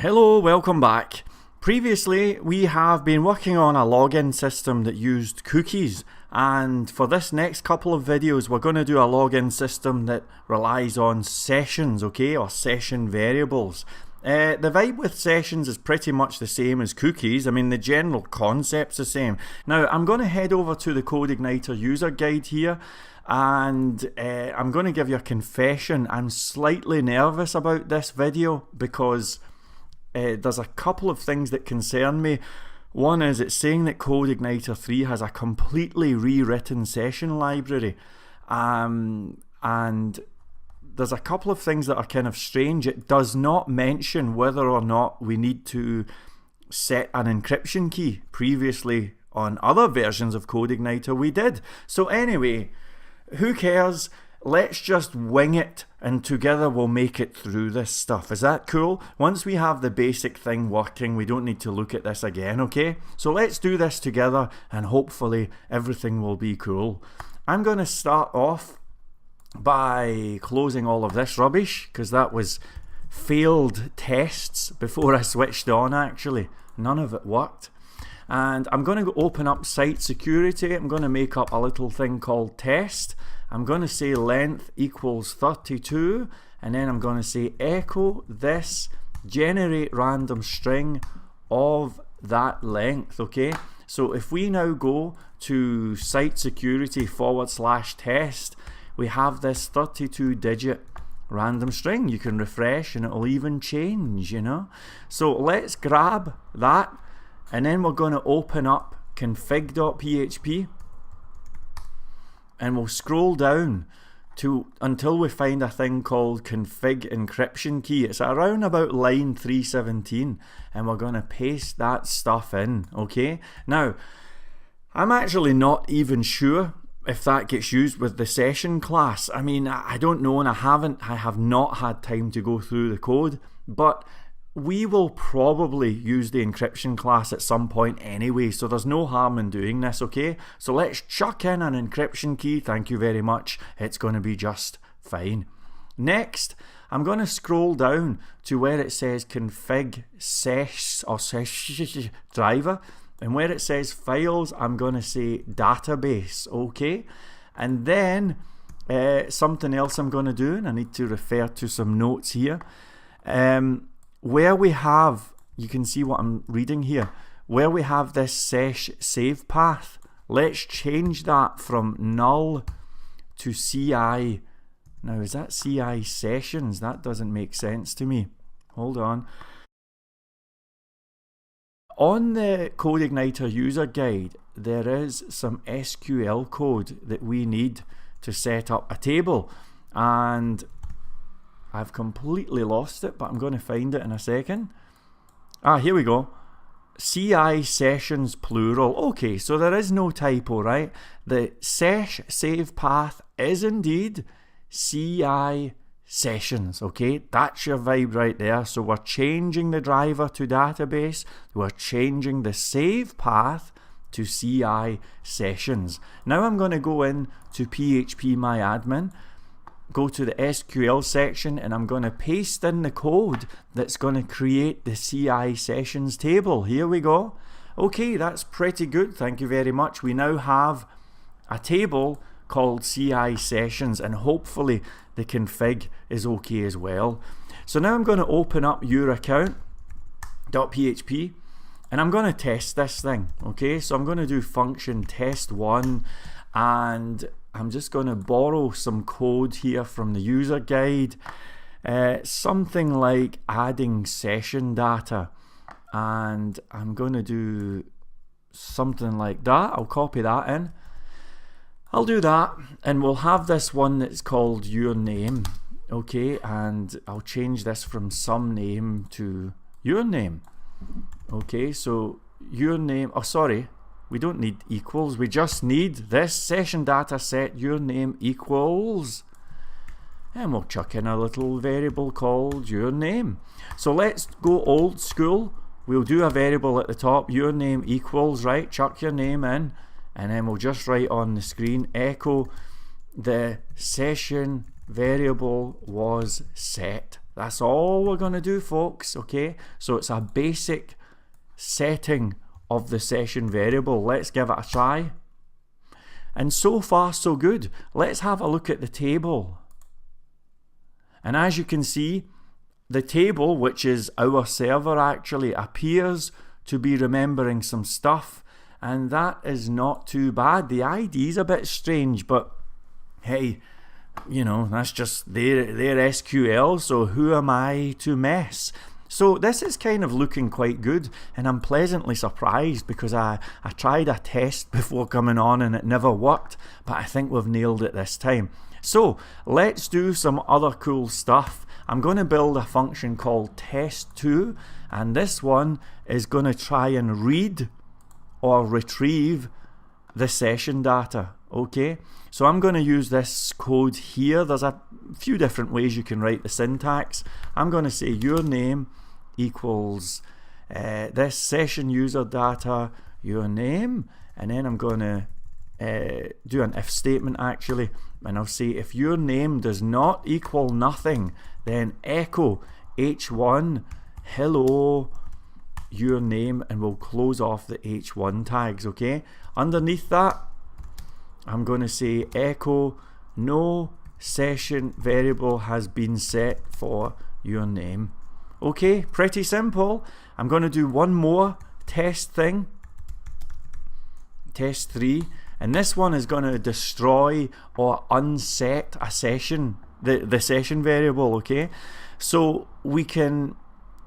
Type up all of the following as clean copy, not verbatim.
Hello, welcome back. Previously, we have been working on a login system that used cookies, and for this next couple of videos we're going to do a login system that relies on sessions, okay, or session variables. The vibe with sessions is pretty much the same as cookies. I mean, the general concept's the same. Now, I'm going to head over to the Codeigniter user guide here, and I'm going to give you a confession. I'm slightly nervous about this video because there's a couple of things that concern me. One is it's saying that Codeigniter 3 has a completely rewritten session library, and there's a couple of things that are kind of strange. It does not mention whether or not we need to set an encryption key. Previously on other versions of Codeigniter we did. So anyway, who cares? Let's just wing it, and together we'll make it through this stuff. Is that cool? Once we have the basic thing working, we don't need to look at this again, okay? So let's do this together, and hopefully everything will be cool. I'm going to start off by closing all of this rubbish, because that was failed tests before I switched on, actually. None of it worked. And I'm going to open up site security. I'm going to make up a little thing called test. I'm going to say length equals 32, and then I'm going to say echo this generate random string of that length, okay? So if we now go to site security /test, we have this 32-digit random string. You can refresh and it'll even change, you know? So let's grab that, and then we're going to open up config.php, and we'll scroll down until we find a thing called config encryption key. It's around about line 317, and we're going to paste that stuff in, okay? Now, I'm actually not even sure if that gets used with the session class. I mean, I don't know, and I have not had time to go through the code, but we will probably use the encryption class at some point anyway, so there's no harm in doing this, okay? So let's chuck in an encryption key. Thank you very much. It's going to be just fine. Next, I'm going to scroll down to where it says config sesh driver, and where it says files, I'm going to say database, okay? And then something else I'm going to do, and I need to refer to some notes here. Where we have, you can see what I'm reading here, where we have this sesh save path, let's change that from null to CI. Now, is that CI sessions? That doesn't make sense to me. Hold on. On the Codeigniter user guide, there is some SQL code that we need to set up a table, and I've completely lost it, but I'm going to find it in a second. Here we go. CI sessions plural. Okay, so there is no typo, right? The sesh save path is indeed CI sessions, okay? That's your vibe right there. So we're changing the driver to database. We're changing the save path to CI sessions. Now I'm going to go in to phpMyAdmin, go to the SQL section, and I'm going to paste in the code that's going to create the CI sessions table. Here we go. Okay, that's pretty good. Thank you very much. We now have a table called CI sessions, and hopefully the config is okay as well. So now I'm going to open up your account.php, and I'm going to test this thing. Okay, so I'm going to do function test1, and I'm just going to borrow some code here from the user guide, something like adding session data, and I'm going to do something like that. I'll copy that in. I'll do that, and we'll have this one that's called your name, okay, and I'll change this from some name to your name. Okay, so your name, oh sorry, we don't need equals, we just need this session data set your name equals, and we'll chuck in a little variable called your name. So let's go old school. We'll do a variable at the top, your name equals, right, chuck your name in, and then we'll just write on the screen echo the session variable was set. That's all we're going to do, folks, okay? So it's a basic setting of the session variable. Let's give it a try. And so far, so good. Let's have a look at the table. And as you can see, the table, which is our server actually, appears to be remembering some stuff. And that is not too bad. The ID is a bit strange, but hey, you know, that's just their SQL, so who am I to mess? So this is kind of looking quite good, and I'm pleasantly surprised because I tried a test before coming on and it never worked, but I think we've nailed it this time. So let's do some other cool stuff. I'm going to build a function called test2, and this one is going to try and read or retrieve the session data. Okay, so I'm going to use this code here. There's a few different ways you can write the syntax. I'm going to say your name equals this session user data, your name, and then I'm going to do an if statement actually, and I'll say if your name does not equal nothing, then echo h1 hello your name, and we'll close off the h1 tags. Okay, underneath that I'm going to say echo no session variable has been set for your name. Okay, pretty simple. I'm going to do one more test thing, test3, and this one is going to destroy or unset a session, the session variable. Okay, so we can,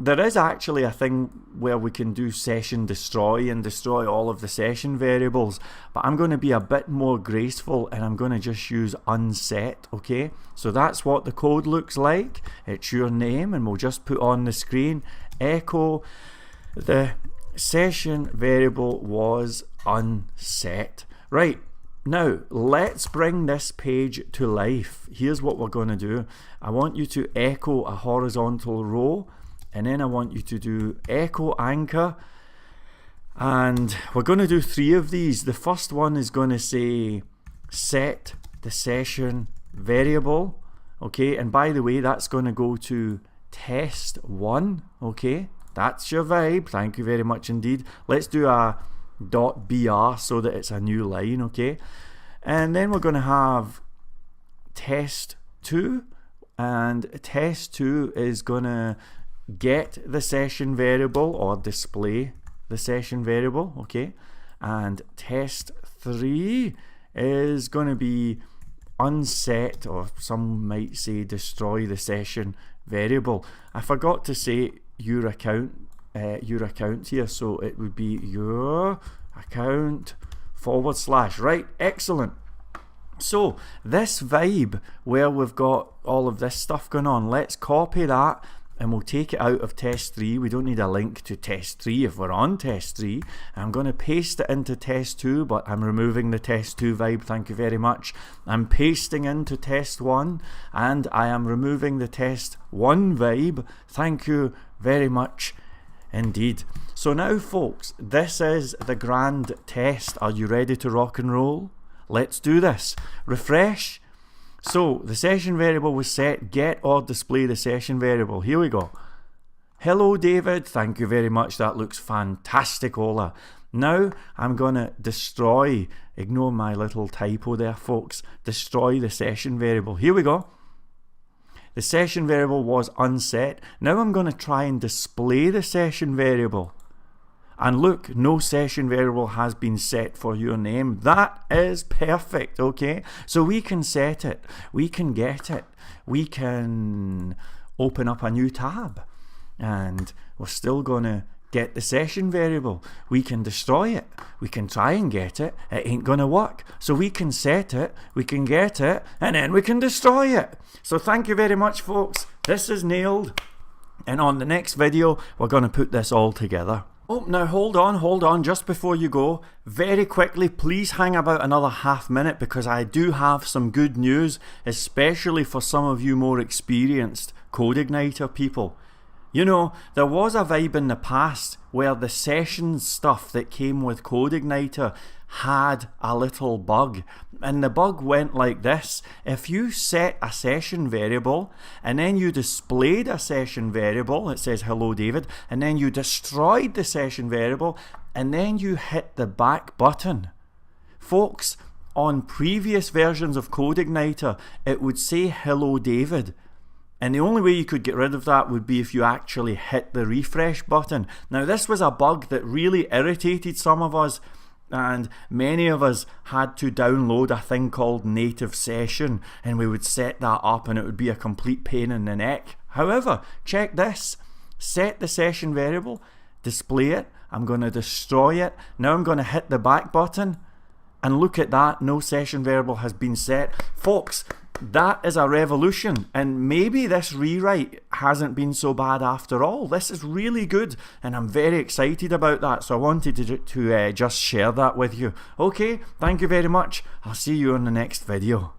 there is actually a thing where we can do session destroy and destroy all of the session variables, but I'm going to be a bit more graceful and I'm going to just use unset. Okay, so that's what the code looks like. It's your name, and we'll just put on the screen echo the session variable was unset. Right, now let's bring this page to life. Here's what we're going to do. I want you to echo a horizontal row, and then I want you to do echo anchor, and we're going to do 3 of these. The first one is going to say set the session variable. Okay, and by the way, that's going to go to test1. Okay, that's your vibe. Thank you very much indeed. Let's do a .br so that it's a new line. Okay, and then we're going to have test2, and test2 is going to get the session variable or display the session variable. Okay, and test3 is going to be unset, or some might say destroy the session variable. I forgot to say your account here, so it would be your account / right. Excellent. So this vibe where we've got all of this stuff going on, let's copy that and we'll take it out of test3. We don't need a link to test3 if we're on test3. I'm going to paste it into test2, but I'm removing the test2 vibe, thank you very much. I'm pasting into test1, and I am removing the test1 vibe, thank you very much indeed. So now folks, this is the grand test. Are you ready to rock and roll? Let's do this. Refresh. So the session variable was set, get or display the session variable. Here we go. Hello David, thank you very much, that looks fantastic, Ola. Now I'm gonna destroy, ignore my little typo there folks, destroy the session variable. Here we go. The session variable was unset. Now I'm gonna try and display the session variable. And look, no session variable has been set for your name. That is perfect, okay? So we can set it, we can get it, we can open up a new tab, and we're still gonna get the session variable. We can destroy it, we can try and get it, it ain't gonna work. So we can set it, we can get it, and then we can destroy it. So thank you very much folks, this is nailed. And on the next video, we're gonna put this all together. Oh, now hold on, just before you go, very quickly, please hang about another half minute because I do have some good news, especially for some of you more experienced Codeigniter people. You know, there was a vibe in the past where the sessions stuff that came with Codeigniter had a little bug, and the bug went like this. If you set a session variable and then you displayed a session variable, it says hello David, and then you destroyed the session variable and then you hit the back button, folks, on previous versions of Codeigniter it would say hello David. And the only way you could get rid of that would be if you actually hit the refresh button. Now this was a bug that really irritated some of us, and many of us had to download a thing called native session, and we would set that up and it would be a complete pain in the neck. However, check this. Set the session variable, display it, I'm going to destroy it, now I'm going to hit the back button, and look at that, no session variable has been set. Folks, that is a revolution, and maybe this rewrite hasn't been so bad after all. This is really good and I'm very excited about that, so I wanted to just share that with you. Okay, thank you very much. I'll see you in the next video.